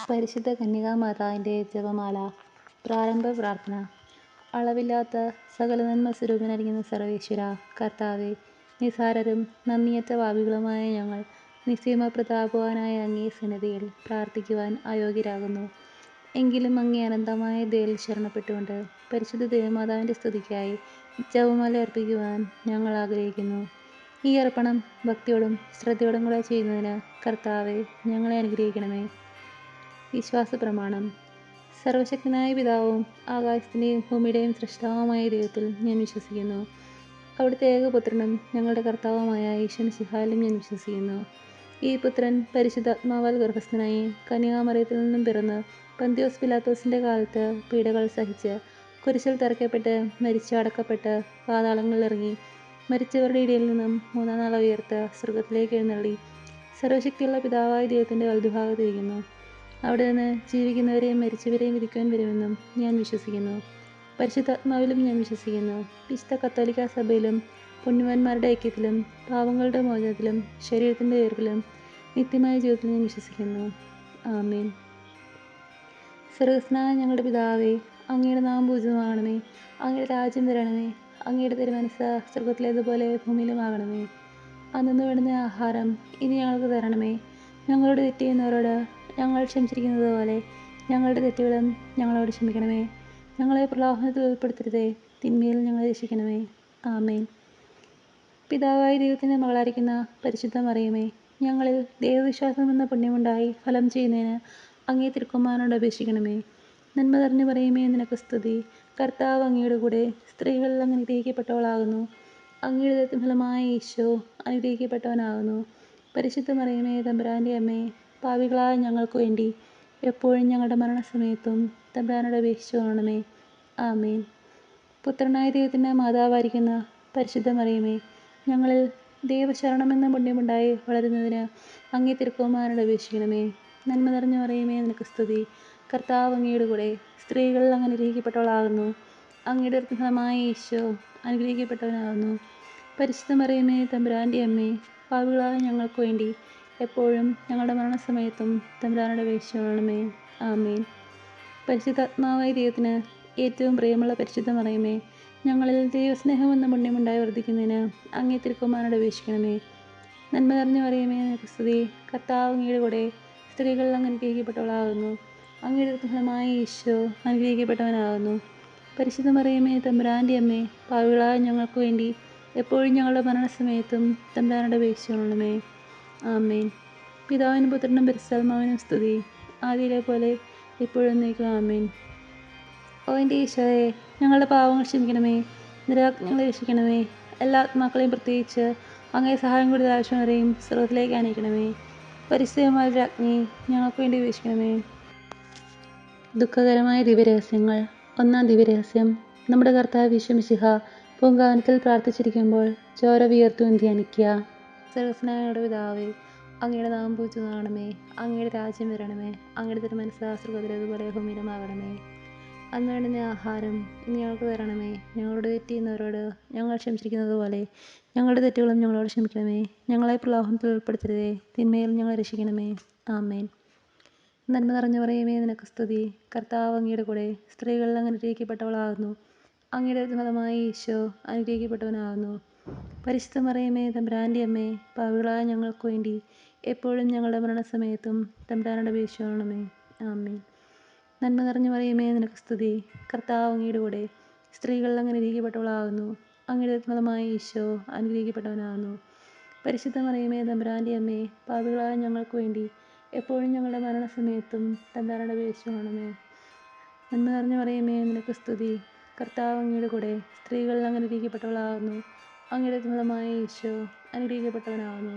പരിശുദ്ധ കന്യകാമാതാവിൻ്റെ ജപമാല. പ്രാരംഭ പ്രാർത്ഥന. അളവില്ലാത്ത സകല നന്മ സ്വരൂപനായിരിക്കുന്ന സർവേശ്വര കർത്താവേ, നിസാരരും നന്ദിയറ്റ പാപികളുമായ ഞങ്ങൾ നിസ്സീമ പ്രതാപവാനായ അങ്ങേ സന്നിധിയിൽ പ്രാർത്ഥിക്കുവാൻ അയോഗ്യരാകുന്നു. എങ്കിലും അങ്ങേ അനന്തമായ ദയയിൽ ശരണപ്പെട്ടുകൊണ്ട് പരിശുദ്ധ ദേവമാതാവിൻ്റെ സ്തുതിക്കായി ജപമാല അർപ്പിക്കുവാൻ ഞങ്ങൾ ആഗ്രഹിക്കുന്നു. ഈ അർപ്പണം ഭക്തിയോടും ശ്രദ്ധയോടും കൂടെ ചെയ്യുന്നതിന് കർത്താവെ ഞങ്ങളെ അനുഗ്രഹിക്കണമേ. വിശ്വാസ പ്രമാണം. സർവശക്തനായ പിതാവും ആകാശത്തിൻ്റെയും ഭൂമിയുടെയും സൃഷ്ടാവുമായ ദൈവത്തിൽ ഞാൻ വിശ്വസിക്കുന്നു. അവിടുത്തെ ഏകപുത്രനും ഞങ്ങളുടെ കർത്താവുമായ ഈശോമിശിഹായിലും ഞാൻ വിശ്വസിക്കുന്നു. ഈ പുത്രൻ പരിശുദ്ധാത്മാവാൽ ഗർഭസ്ഥനായി കന്യകാമറിയത്തിൽ നിന്നും പിറന്ന് പന്തിയോസ് പിലാത്തോസിൻ്റെ കാലത്ത് പീഡകൾ സഹിച്ച് കുരിശിൽ തറയ്ക്കപ്പെട്ട് മരിച്ച് അടക്കപ്പെട്ട് പാതാളങ്ങളിൽ ഇറങ്ങി മരിച്ചവരുടെ ഇടയിൽ നിന്നും മൂന്നാം നാൾ ഉയർത്ത് സ്വർഗത്തിലേക്ക് എഴുന്നള്ളി സർവശക്തിയുള്ള പിതാവായ ദൈവത്തിൻ്റെ വലതുഭാഗത്തിരിക്കുന്നു. അവിടെ നിന്ന് ജീവിക്കുന്നവരെയും മരിച്ചവരെയും വിധിക്കുവാൻ വരുമെന്നും ഞാൻ വിശ്വസിക്കുന്നു. പരിശുദ്ധാത്മാവിലും ഞാൻ വിശ്വസിക്കുന്നു. വിശുദ്ധ കത്തോലിക്ക സഭയിലും പുണ്യവാന്മാരുടെ ഐക്യത്തിലും പാപങ്ങളുടെ മോചനത്തിലും ശരീരത്തിൻ്റെ ഉയർപ്പിലും നിത്യമായ ജീവിതത്തിൽ ഞാൻ വിശ്വസിക്കുന്നു. ആമേൻ. സ്വർഗ്ഗസ്ഥനായ ഞങ്ങളുടെ പിതാവേ, അങ്ങയുടെ നാമം പൂജിതമാകണമേ. അങ്ങയുടെ രാജ്യം വരണമേ. അങ്ങയുടെ തിരുമനസ്സ് സ്വർഗത്തിലേതുപോലെ ഭൂമിയിലുമാകണമേ. അന്നു വേണ്ടുന്ന ആഹാരം ഇനി ഞങ്ങൾക്ക് തരണമേ. ഞങ്ങളോട് തെറ്റ് ചെയ്യുന്നവരോട് ഞങ്ങൾ ക്ഷമിച്ചിരിക്കുന്നത് പോലെ ഞങ്ങളുടെ തെറ്റുകളും ഞങ്ങളോട് ക്ഷമിക്കണമേ. ഞങ്ങളെ പ്രലോഭനത്തിൽ ഉൾപ്പെടുത്തരുതേ, തിന്മയിൽ ഞങ്ങളെ രക്ഷിക്കണമേ. ആമേൻ. പിതാവായ ദൈവത്തിൻ്റെ മകളായിരിക്കുന്ന പരിശുദ്ധ മറിയമേ, ഞങ്ങളിൽ ദൈവവിശ്വാസം എന്ന പുണ്യമുണ്ടായി ഫലം ചെയ്യുന്നതിന് അങ്ങേ തിരുക്കുമാരനോട് അപേക്ഷിക്കണമേ. നന്മ നിറഞ്ഞു പറയുമേ, നിനക്ക് സ്തുതി. കർത്താവ് അങ്ങയുടെ കൂടെ സ്ത്രീകളിൽ അങ്ങ് അനുഗ്രഹിക്കപ്പെട്ടവളാകുന്നു. അങ്ങയുടെ ഫലമായ ഈശോ അനുഗ്രഹിക്കപ്പെട്ടവനാകുന്നു. പരിശുദ്ധ മറിയമേ, തമ്പുരാൻ്റെ അമ്മേ, പാപികളായ ഞങ്ങൾക്ക് വേണ്ടി എപ്പോഴും ഞങ്ങളുടെ മരണസമയത്തും തമ്പുരാനോട് അപേക്ഷിച്ചു കൊള്ളണമേ. ആമേൻ. പുത്രനായ ദൈവത്തിൻ്റെ മാതാവായിരിക്കുന്ന പരിശുദ്ധ മറിയമേ, ഞങ്ങളിൽ ദൈവശരണമെന്ന പുണ്യമുണ്ടായി വളരുന്നതിന് അങ്ങേ തിരുക്കുമാരനോട് അപേക്ഷിക്കണമേ. നന്മ നിറഞ്ഞു പറയുമേ, നിനക്ക് സ്തുതി. കർത്താവ് അങ്ങയുടെ കൂടെ സ്ത്രീകളിൽ അങ്ങ് അനുഗ്രഹിക്കപ്പെട്ടവളാകുന്നു. അങ്ങയുടെ ഫലമായ ഈശോ അനുഗ്രഹിക്കപ്പെട്ടവനാകുന്നു. പരിശുദ്ധ മറിയമേ, തമ്പുരാൻ്റെ അമ്മേ, പാപികളായ ഞങ്ങൾക്ക് വേണ്ടി എപ്പോഴും ഞങ്ങളുടെ മരണസമയത്തും തമ്പുരാനോട് അപേക്ഷിച്ചു കൊള്ളണമേ. ആമേൻ. പരിശുദ്ധാത്മാവായ ദൈവത്തിന് ഏറ്റവും പ്രിയമുള്ള പരിശുദ്ധ മറിയമേ, ഞങ്ങളിൽ ദൈവസ്നേഹം എന്ന പുണ്യമുണ്ടായി വർദ്ധിക്കുന്നതിന് അങ്ങേ തിരുക്കുമാരനോട് അപേക്ഷിക്കണമേ. നന്മ നിറഞ്ഞു പറയുമേ, നിനക്ക് സ്തുതി. കർത്താവ് അങ്ങയുടെ കൂടെ സ്ത്രീകളിൽ അങ്ങ് അനുഗ്രഹിക്കപ്പെട്ടവളാകുന്നു. അങ്ങയുടെ ഫലമായ ഈശോ അനുഗ്രഹിക്കപ്പെട്ടവനാകുന്നു. പരിശുദ്ധ മറിയമേ, തമ്പുരാൻ്റെ അമ്മേ, പാപികളായ ഞങ്ങൾക്ക് വേണ്ടി എപ്പോഴും ഞങ്ങളുടെ മരണസമയത്തും തമ്പുരാനോട് അപേക്ഷിച്ചു കൊള്ളണമേ. ആമേൻ. പിതാവിനും പുത്രനും പരിശുദ്ധാത്മാവിനും സ്തുതി, ആദിയിലെ പോലെ ഇപ്പോഴും എന്നേക്കും. ആമേൻ. ഓ എൻ്റെ ഈശോയെ, ഞങ്ങളുടെ പാവങ്ങൾ ക്ഷമിക്കണമേ. നിരാജ്ഞങ്ങളെ രക്ഷിക്കണമേ. എല്ലാ ആത്മാക്കളെയും പ്രത്യേകിച്ച് അങ്ങേ സഹായം കൂടുതൽ ആവശ്യമുള്ളവരെയും സ്വർഗ്ഗത്തിലേക്ക് അനയിക്കണമേ. പരിശുദ്ധമായ രാജ്ഞി, ഞങ്ങൾക്ക് വേണ്ടി ഉപേക്ഷിക്കണമേ. ദുഃഖകരമായ ദിവ്യരഹസ്യങ്ങൾ. ഒന്നാം ദിവ്യരഹസ്യം. നമ്മുടെ കർത്താവ് ഈശോമിശിഹ പൂങ്കാവനത്തിൽ പ്രാർത്ഥിച്ചിരിക്കുമ്പോൾ ചോര വിയർത്തു ധ്യാനിക്കുക. സ്വർഗ്ഗസ്ഥനായ പിതാവേ, അങ്ങയുടെ നാമം പൂജിതമാകണമേ. അങ്ങയുടെ രാജ്യം വരണമേ. അങ്ങയുടെ തിരുമനസ്സ് സ്വർഗ്ഗത്തിലേതുപോലെ ഭൂമിയിലുമാകണമേ. അന്ന് വേണ്ടുന്ന ആഹാരം ഇനി ഞങ്ങൾക്ക് തരണമേ. ഞങ്ങളോട് തെറ്റ് ചെയ്യുന്നവരോട് ഞങ്ങൾ ക്ഷമിച്ചിരിക്കുന്നത് പോലെ ഞങ്ങളുടെ തെറ്റുകളും ഞങ്ങളോട് ക്ഷമിക്കണമേ. ഞങ്ങളെ പ്രലോഭനത്തിൽ ഉൾപ്പെടുത്തരുതേ, തിന്മയിൽ ഞങ്ങളെ രക്ഷിക്കണമേ. ആമേൻ. നന്മ നിറഞ്ഞു പറയുമേ, നിനക്ക് സ്തുതി. കർത്താവ് അങ്ങയുടെ കൂടെ സ്ത്രീകളിൽ അങ്ങ് അനുഗ്രഹിക്കപ്പെട്ടവളാകുന്നു. അങ്ങയുടെ ഫലമായ ഈശോ അനുഗ്രഹിക്കപ്പെട്ടവനാകുന്നു. പരിശുദ്ധ മറിയമേ, തമ്പുരാൻ്റെ അമ്മേ, പാപികളായ ഞങ്ങൾക്ക് വേണ്ടി എപ്പോഴും ഞങ്ങളുടെ മരണസമയത്തും തമ്പുരാനോട് അപേക്ഷിച്ചു കൊള്ളണമേ. ആമേൻ. നന്മ നിറഞ്ഞു പറയുമേ, നിനക്ക് സ്തുതി. കർത്താവ് അങ്ങയുടെ കൂടെ സ്ത്രീകളിൽ അങ്ങ് അനുഗ്രഹിക്കപ്പെട്ടവളാകുന്നു. അങ്ങയുടെ ഫലമായ ഈശോ അനുഗ്രഹിക്കപ്പെട്ടവനാകുന്നു. പരിശുദ്ധ മറിയമേ, തമ്പുരാൻ്റെ അമ്മേ, പാപികളായ ഞങ്ങൾക്ക് വേണ്ടി എപ്പോഴും ഞങ്ങളുടെ മരണസമയത്തും തമ്പുരാനോട് അപേക്ഷിച്ചു കൊള്ളണമേ. നന്മ നിറഞ്ഞു പറയുമേ, നിനക്ക് സ്തുതി. കർത്താവ് അങ്ങയുടെ കൂടെ സ്ത്രീകളിൽ അങ്ങ് അനുഗ്രഹിക്കപ്പെട്ടവളാകുന്നു. അങ്ങയുടെ ഫലമായ ഈശോ അനുഗ്രഹിക്കപ്പെട്ടവനാകുന്നു.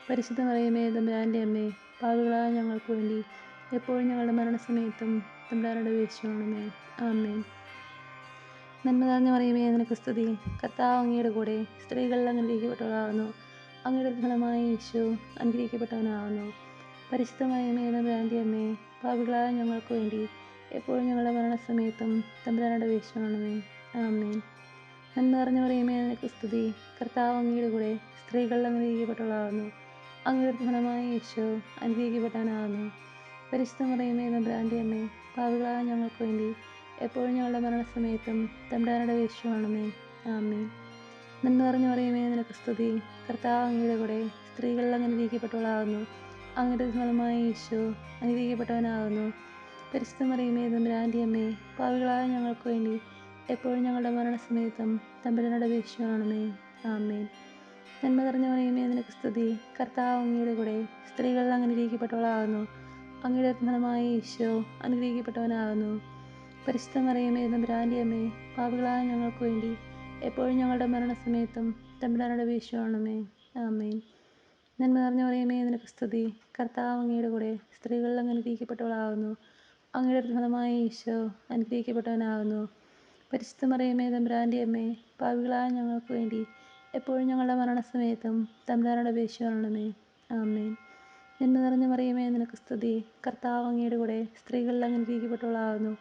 പരിശുദ്ധ മറിയമേ, തമ്പുരാൻ്റെ അമ്മേ, പാപികളായ ഞങ്ങൾക്ക് വേണ്ടി എപ്പോഴും ഞങ്ങളുടെ മരണസമയത്തും തമ്പുരാനോട് അപേക്ഷിച്ചു കൊള്ളണമേ. ആമേൻ. നന്മ നിറഞ്ഞു പറയുമേ, നിനക്ക് സ്തുതി. കർത്താവ് അങ്ങയുടെ കൂടെ സ്ത്രീകളിൽ അങ്ങ് അനുഗ്രഹിക്കപ്പെട്ടവളാകുന്നു. അങ്ങയുടെ ഫലമായ ഈശോ അനുഗ്രഹിക്കപ്പെട്ടവനാകുന്നു. പരിശുദ്ധ മറിയമേ, തമ്പുരാൻ്റെ അമ്മേ, പാപികളായ ഞങ്ങൾക്ക് വേണ്ടി എപ്പോഴും ഞങ്ങളുടെ മരണസമയത്തും തമ്പുരാനോട് അപേക്ഷിച്ചു കൊള്ളണമേ. ആമേൻ. നന്മ നിറഞ്ഞു പറയുമേ, നിനക്ക് സ്തുതി. കർത്താവ് അങ്ങയുടെ കൂടെ സ്ത്രീകളിൽ അങ്ങ് അനുഗ്രഹിക്കപ്പെട്ടവളാകുന്നു. അങ്ങയുടെ ഫലമായ ഈശോ അനുഗ്രഹിക്കപ്പെട്ടവനാകുന്നു. പരിശുദ്ധ മറിയമേ തമ്പുരാൻ്റെ അമ്മേ, പാപികളായ ഞങ്ങൾക്ക് വേണ്ടി എപ്പോഴും ഞങ്ങളുടെ മരണസമയത്തും തമ്പുരാനോട് അപേക്ഷിച്ചുകൊള്ളണമേ. ആമേൻ. നന്മ നിറഞ്ഞ മറിയമേ, നിനക്ക് സ്തുതി. കർത്താവ് അങ്ങയുടെ കൂടെ സ്ത്രീകളിൽ അങ്ങ് അനുഗ്രഹിക്കപ്പെട്ടവളാകുന്നു. അങ്ങയുടെ ഫലമായ ഈശോ അനുഗ്രഹിക്കപ്പെട്ടവനാകുന്നു. പരിശുദ്ധ മറിയമേ തമ്പുരാൻ്റെ അമ്മേ, പാപികളായ ഞങ്ങൾക്ക് വേണ്ടി എപ്പോഴും ഞങ്ങളുടെ മരണസമയത്തും തമ്പുരാനോട് അപേക്ഷിച്ചുകൊള്ളണമേ. ആമേൻ. നന്മ നിറഞ്ഞ മറിയമേ, നിനക്ക് സ്തുതി. കർത്താവ് അങ്ങയുടെ കൂടെ സ്ത്രീകളിൽ അങ്ങ് അനുഗ്രഹിക്കപ്പെട്ടവളാകുന്നു. അങ്ങയുടെ ഫലമായ ഈശോ അനുഗ്രഹിക്കപ്പെട്ടവനാകുന്നു. പരിശുദ്ധ മറിയമേ തമ്പുരാൻ്റെ അമ്മേ, പാപികളായ ഞങ്ങൾക്ക് വേണ്ടി എപ്പോഴും ഞങ്ങളുടെ മരണസമയത്തും തമ്പുരാനോട് അപേക്ഷിച്ചുകൊള്ളണമേ. ആമേൻ. നന്മ നിറഞ്ഞ മറിയമേ, നിനക്ക് സ്തുതി. കർത്താവ് അങ്ങയുടെ കൂടെ സ്ത്രീകളിൽ അങ്ങ് അനുഗ്രഹിക്കപ്പെട്ടവളാകുന്നു. അങ്ങയുടെ ഫലമായ ഈശോ അനുഗ്രഹിക്കപ്പെട്ടവനാകുന്നു. പരിശുദ്ധ മറിയമേ തമ്പുരാൻ്റെ അമ്മേ, പാപികളായ ഞങ്ങൾക്ക് വേണ്ടി എപ്പോഴും ഞങ്ങളുടെ മരണസമയത്തും തമ്പുരാനോട് അപേക്ഷിച്ചുകൊള്ളണമേ. ആമേൻ. നന്മ നിറഞ്ഞ മറിയമേ, നിനക്ക് സ്തുതി. കർത്താവ് അങ്ങയുടെ കൂടെ സ്ത്രീകളിൽ അങ്ങ് അനുഗ്രഹിക്കപ്പെട്ടവളാകുന്നു.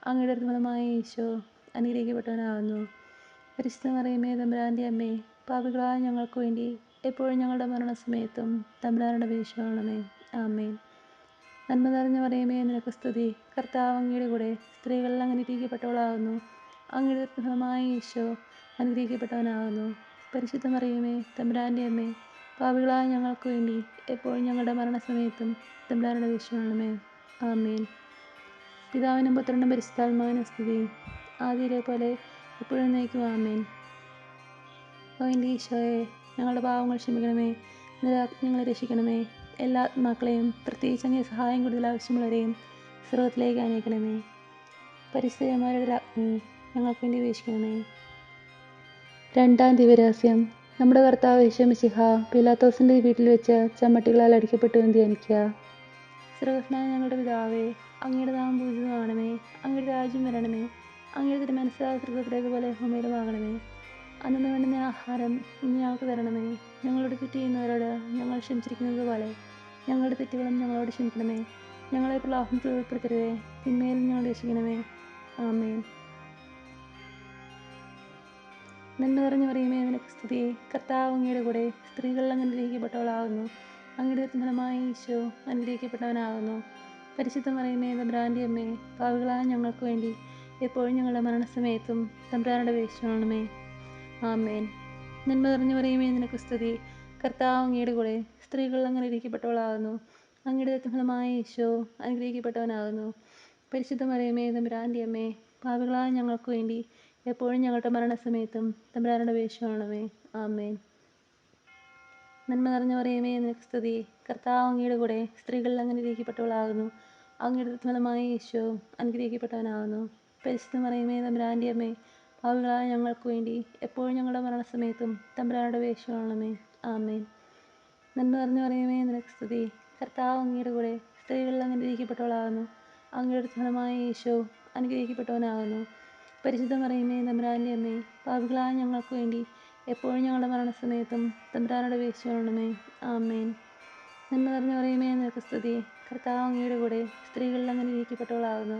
അങ്ങയുടെ ഫലമായ ഈശോ അനുഗ്രഹിക്കപ്പെട്ടവനാകുന്നു. പരിശുദ്ധ മറിയമേ തമ്പുരാൻ്റെ അമ്മേ, പാപികളായ ഞങ്ങൾക്ക് വേണ്ടി എപ്പോഴും ഞങ്ങളുടെ മരണസമയത്തും തമ്പുരാനോട് അപേക്ഷിച്ചുകൊള്ളണമേ. ആമേൻ. നന്മ നിറഞ്ഞ മറിയമേ, നിനക്ക് സ്തുതി. കർത്താവ് അങ്ങയുടെ കൂടെ സ്ത്രീകളിൽ അങ്ങ് അനുഗ്രഹിക്കപ്പെട്ടവളാകുന്നു. അങ്ങയുടെ ഫലമായ ഈശോ അനുഗ്രഹിക്കപ്പെട്ടവനാകുന്നു. പരിശുദ്ധ മറിയമേ തമ്പുരാൻ്റെ അമ്മേ, പാപികളായ ഞങ്ങൾക്ക് വേണ്ടി എപ്പോഴും ഞങ്ങളുടെ മരണസമയത്തും തമ്പുരാനോട് അപേക്ഷിച്ചുകൊള്ളണമേ. ആമേൻ. പിതാവിനും പുത്രനും പരിശുദ്ധാത്മാവിനും സ്തുതി. ആദിയിലെ പോലെ എപ്പോഴും നയിക്കും. ആമേൻ. ഓ എൻ്റെ ഈശോയെ, ഞങ്ങളുടെ പാവങ്ങൾ ക്ഷമിക്കണമേ. ഞങ്ങളെ രക്ഷിക്കണമേ. എല്ലാ ആത്മാക്കളെയും, പ്രത്യേകിച്ച് അങ്ങേ സഹായം കൂടുതൽ ആവശ്യമുള്ളവരെയും സ്വർഗ്ഗത്തിലേക്ക് അനയിക്കണമേ. പരിസ്ഥിതിമാരുടെ രാജ്ഞി, ഞങ്ങൾക്ക് വേണ്ടി അപേക്ഷിക്കണമേ. രണ്ടാം ദിവ്യരഹസ്യം. നമ്മുടെ കർത്താവ് യേശു മിശിഹ പീലാത്തോസിൻ്റെ വീട്ടിൽ വെച്ച് ചമ്മട്ടികളാൽ അടിക്കപ്പെട്ടു എന്ന് ധ്യാനിക്കുക. സ്വർഗ്ഗസ്ഥനായ ഞങ്ങളുടെ പിതാവേ, അങ്ങയുടെ നാമം പൂജിതമാകണമേ. അങ്ങയുടെ രാജ്യം വരണമേ. അങ്ങയുടെ തിരുമനസ്സ് സ്വർഗ്ഗത്തിലേതുപോലെ ഭൂമിയിലുമാകണമേ. അന്നു വേണ്ടുന്ന ആഹാരം ഇന്ന് ഞങ്ങൾക്ക് തരണമേ. ഞങ്ങളോട് തെറ്റ് ചെയ്യുന്നവരോട് ഞങ്ങൾ ക്ഷമിച്ചിരിക്കുന്നത് പോലെ ഞങ്ങളുടെ തെറ്റുകളും ഞങ്ങളോട് ക്ഷമിക്കണമേ. ഞങ്ങളെ പ്രലോഭനത്തിൽ ഉൾപ്പെടുത്തരുതേ, തിന്മയിൽ ഞങ്ങൾ രക്ഷിക്കണമേ. ആമേൻ. നന്മ നിറഞ്ഞ മറിയമേ, നിനക്ക് സ്തുതി. കർത്താവ് അങ്ങയുടെ കൂടെ സ്ത്രീകളിൽ അങ്ങ് അനുഗ്രഹിക്കപ്പെട്ടവളാകുന്നു. അങ്ങയുടെ ഫലമായ ഈശോ അനുഗ്രഹിക്കപ്പെട്ടവനാകുന്നു. പരിശുദ്ധ മറിയമേ തമ്പുരാൻ്റെ അമ്മേ, പാപികളായ ഞങ്ങൾക്ക് വേണ്ടി എപ്പോഴും ഞങ്ങളുടെ മരണസമയത്തും തമ്പുരാനോട് അപേക്ഷിച്ചുകൊള്ളണമേ. ആമേൻ. നന്മ നിറഞ്ഞ മറിയമേ, നിനക്ക് സ്തുതി. കർത്താവ് അങ്ങയുടെ കൂടെ സ്ത്രീകളിൽ അങ്ങ് അനുഗ്രഹിക്കപ്പെട്ടവളാകുന്നു. അങ്ങയുടെ ഫലമായ ഈശോ അനുഗ്രഹിക്കപ്പെട്ടവനാകുന്നു. പരിശുദ്ധ മറിയമേ തമ്പുരാൻ്റെ അമ്മേ, പാപികളായ ഞങ്ങൾക്ക് വേണ്ടി എപ്പോഴും ഞങ്ങളുടെ മരണസമയത്തും തമ്പുരാനോട് അപേക്ഷിച്ചുകൊള്ളണമേ. ആമേൻ. നന്മ നിറഞ്ഞ മറിയമേ, നിനക്ക് സ്തുതി. കർത്താവ് അങ്ങയുടെ കൂടെ സ്ത്രീകളിൽ അങ്ങ് അനുഗ്രഹിക്കപ്പെട്ടവളാകുന്നു. അങ്ങയുടെ ഫലമായ ഈശോ അനുഗ്രഹിക്കപ്പെട്ടവനാകുന്നു. പരിശുദ്ധ മറിയമേ തമ്പുരാൻ്റെ അമ്മേ, പാപികളായ ഞങ്ങൾക്ക് വേണ്ടി എപ്പോഴും ഞങ്ങളുടെ മരണസമയത്തും തമ്പുരാനോട് അപേക്ഷിച്ചുകൊള്ളണമേ. ആമേൻ. നന്മ നിറഞ്ഞ മറിയമേ, നിനക്ക് സ്തുതി. കർത്താവ് അങ്ങയുടെ കൂടെ സ്ത്രീകളിൽ അങ്ങ് അനുഗ്രഹിക്കപ്പെട്ടവളാകുന്നു. അങ്ങയുടെ ഫലമായ ഈശോ അനുഗ്രഹിക്കപ്പെട്ടവനാകുന്നു. പരിശുദ്ധ മറിയമേ തമ്പുരാൻ്റെ അമ്മേ, പാപികളായ ഞങ്ങൾക്ക് വേണ്ടി എപ്പോഴും ഞങ്ങളുടെ മരണസമയത്തും തമ്പുരാനോട് അപേക്ഷിച്ചുകൊള്ളണമേ. ആമേൻ. നന്മ നിറഞ്ഞ മറിയമേ, നിനക്ക് സ്തുതി. കർത്താവ് അങ്ങയുടെ കൂടെ സ്ത്രീകളിൽ അങ്ങ് അനുഗ്രഹിക്കപ്പെട്ടവളാകുന്നു.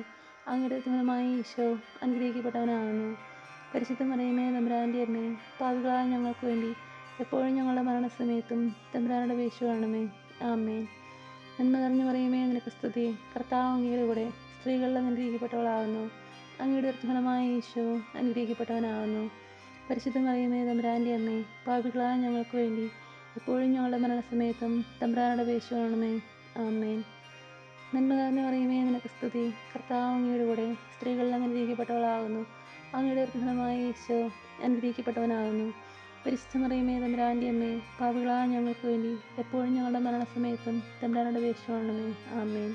അങ്ങയുടെ ഫലമായ ഈശോ അനുഗ്രഹിക്കപ്പെട്ടവനാകുന്നു. പരിശുദ്ധ മറിയമേ തമ്പുരാൻ്റെ അമ്മേ, പാപികളായ ഞങ്ങൾക്ക് വേണ്ടി എപ്പോഴും ഞങ്ങളുടെ മരണസമയത്തും തമ്പുരാനോട് അപേക്ഷിച്ചുകൊള്ളണമേ. ആമേൻ. നന്മ നിറഞ്ഞ മറിയമേ, നിനക്ക് സ്തുതി. കർത്താവ് അങ്ങയുടെ കൂടെ സ്ത്രീകളിൽ അങ്ങ് അനുഗ്രഹിക്കപ്പെട്ടവളാകുന്നു. അങ്ങയുടെ ഫലമായ ഈശോ അനുഗ്രഹിക്കപ്പെട്ടവനാകുന്നു. പരിശുദ്ധ മറിയമേ തമ്പുരാൻ്റെ അമ്മേ, പാപികളായ ഞങ്ങൾക്ക് വേണ്ടി എപ്പോഴും ഞങ്ങളുടെ മരണസമയത്തും തമ്പുരാനോട് അപേക്ഷിച്ചുകൊള്ളണമേ. ആമേൻ. നന്മ നിറഞ്ഞ മറിയമേ, നിനക്ക് സ്തുതി. കർത്താവ് അങ്ങയുടെ കൂടെ സ്ത്രീകളിൽ അങ്ങ് അനുഗ്രഹിക്കപ്പെട്ടവളാകുന്നു. അങ്ങയുടെ ഫലമായ ഈശോ അനുഗ്രഹിക്കപ്പെട്ടവനാകുന്നു. പരിശുദ്ധ മറിയമേ തമ്പുരാൻ്റെ അമ്മേ, പാപികളായ ഞങ്ങൾക്ക് വേണ്ടി എപ്പോഴും ഞങ്ങളുടെ മരണസമയത്തും തമ്പുരാനോട് അപേക്ഷിച്ചുകൊള്ളണമേ. ആമേൻ.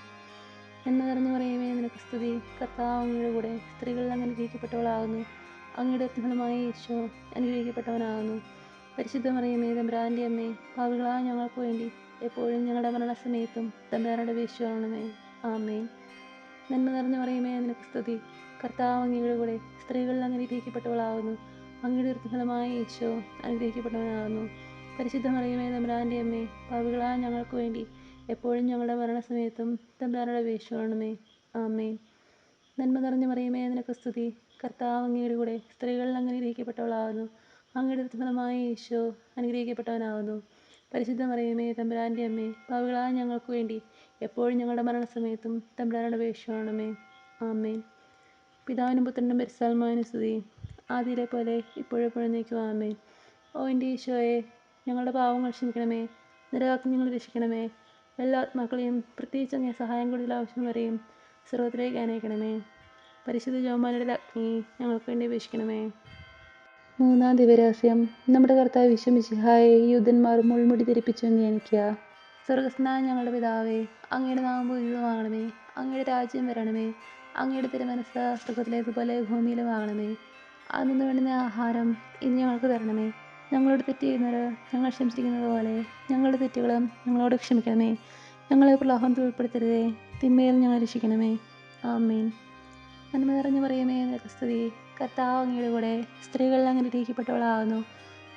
നന്മ നിറഞ്ഞ മറിയമേ, നിനക്ക് സ്തുതി. കർത്താവ് അങ്ങയുടെ കൂടെ സ്ത്രീകളിൽ അങ്ങ് അനുഗ്രഹിക്കപ്പെട്ടവളാകുന്നു. അങ്ങയുടെ ഫലമായ ഈശോ അനുഗ്രഹിക്കപ്പെട്ടവനാകുന്നു. പരിശുദ്ധ മറിയമേ തമ്പുരാൻ്റെ അമ്മേ, പാപികളായ ഞങ്ങൾക്ക് വേണ്ടി എപ്പോഴും ഞങ്ങളുടെ മരണസമയത്തും തമ്പുരാനോട് അപേക്ഷിച്ചുകൊള്ളണമേ. ആമേൻ. നന്മ നിറഞ്ഞ മറിയമേ, നിനക്ക് സ്തുതി. കർത്താവ് അങ്ങയുടെ കൂടെ സ്ത്രീകളിൽ അങ്ങ് അനുഗ്രഹിക്കപ്പെട്ടവളാകുന്നു. അങ്ങയുടെ ഫലമായ ഈശോ അനുഗ്രഹിക്കപ്പെട്ടവനാകുന്നു. പരിശുദ്ധ മറിയമേ തമ്പുരാൻ്റെ അമ്മേ, പാപികളായ ഞങ്ങൾക്ക് വേണ്ടി എപ്പോഴും ഞങ്ങളുടെ മരണസമയത്തും തമ്പുരാനോട് അപേക്ഷിച്ചുകൊള്ളണമേ. ആമേൻ. നന്മ നിറഞ്ഞ മറിയമേ, നിനക്ക് സ്തുതി. കർത്താവ് അങ്ങയുടെ കൂടെ സ്ത്രീകളിൽ അങ്ങ് അനുഗ്രഹിക്കപ്പെട്ടവളാകുന്നു. അങ്ങയുടെ ഫലമായ ഈശോ അനുഗ്രഹിക്കപ്പെട്ടവനാകുന്നു. പരിശുദ്ധ മറിയമേ തമ്പുരാൻ്റെ അമ്മേ, പാപികളായ ഞങ്ങൾക്ക് വേണ്ടി എപ്പോഴും ഞങ്ങളുടെ മരണസമയത്തും തമ്പുരാനോട് അപേക്ഷിക്കണമേ. ആമേൻ. പിതാവിനും പുത്രനും പരിശുദ്ധാത്മാവിനും സ്തുതി. ആദിയിലെ പോലെ ഇപ്പോഴെപ്പോഴും നീക്കും. ആമേൻ. ഓ എൻ്റെ ഈശോയെ, ഞങ്ങളുടെ പാവങ്ങൾ ക്ഷമിക്കണമേ. നിരയാക്കി ഞങ്ങൾ രക്ഷിക്കണമേ. എല്ലാ ആത്മാക്കളെയും പ്രത്യേകിച്ച് അങ്ങേ സഹായം കൂടുതൽ ആവശ്യം വരെയും സ്വർഗ്ഗത്തിലേക്ക് അനയിക്കണമേ. പരിശുദ്ധ ജോമാനയുടെ അഗ്നി ഞങ്ങൾക്ക് വേണ്ടി അപേക്ഷിക്കണമേ. മൂന്നാം ദിവരഹസ്യം. നമ്മുടെ കർത്താവ് ഈശോ മിശിഹായെ യൂദന്മാർ മുൾമുടി ധരിപ്പിച്ചു എന്ന് ധ്യാനിക്കുക. സ്വർഗ്ഗസ്ഥനായ ഞങ്ങളുടെ പിതാവേ, അങ്ങയുടെ നാമം പൂജിതമാകണമേ. അങ്ങയുടെ രാജ്യം വരണമേ. അങ്ങയുടെ തിരുമനസ്സ് സ്വർഗ്ഗത്തിലേതുപോലെ ഭൂമിയിലുമാകണമേ. അന്നു വേണ്ടുന്ന ആഹാരം ഇന്ന് ഞങ്ങൾക്ക് തരണമേ. ഞങ്ങളോട് തെറ്റ് ചെയ്യുന്നവർ ഞങ്ങൾ ക്ഷമിച്ചിരിക്കുന്നത് പോലെ ഞങ്ങളുടെ തെറ്റുകളും ഞങ്ങളോട് ക്ഷമിക്കണമേ. ഞങ്ങളെ പ്രലോഭനത്തിൽ ഉൾപ്പെടുത്തരുതേ, തിന്മയിൽ ഞങ്ങൾ രക്ഷിക്കണമേ. ആമേൻ. നന്മ നിറഞ്ഞു പറയുമേ നിനക്ക് സ്തുതി. കർത്താവ് അങ്ങയുടെ കൂടെ സ്ത്രീകളിൽ അങ്ങ് അനുഗ്രഹിക്കപ്പെട്ടവളാകുന്നു.